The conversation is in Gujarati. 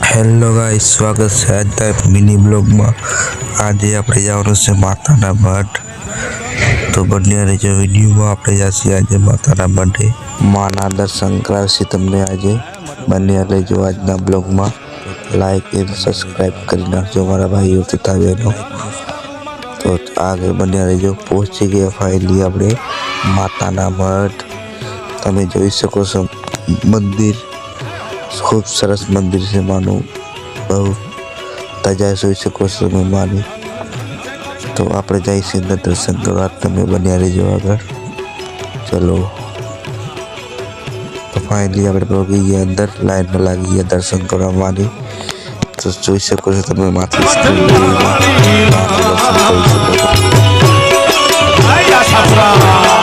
હેલો ગાઈસ, સ્વાગત છે આજના મિની બ્લોગમાં। આજે આપણે જવાનું છે માતાના મઢ, તો બન્યા રહેજો વિડીયોમાં। આપણે જઈએ આજે માતાના મઢે, માના દર્શન કરાવશે તમને આજે। બન્યા રહેજો આજના બ્લોગમાં। લાઈક એન્ડ સબસ્ક્રાઈબ કરી નાખજો મારા ભાઈઓ તથા બહેનો। તો આગળ બન્યા રહેજો। પહોંચી ગયા ફાઇનલી આપણે માતાના મઢ। તમે જોઈ શકો છો મંદિર, खूब सरस मंदिर से मानो बहुत तजा જોઈ શકો છો તમે માની। તો આપણે જઈશું અંદર દર્શન કરવા, તમે બન્યા રહેજો આગળ। ચલો, તો ફાઇનલી આપણે પહોંચી ગયા અંદર, લાઈનમાં લાગી ગયા દર્શન કરવા માની। તો જોઈ શકો છો તમે માથે દર્શન કરી શકો છો।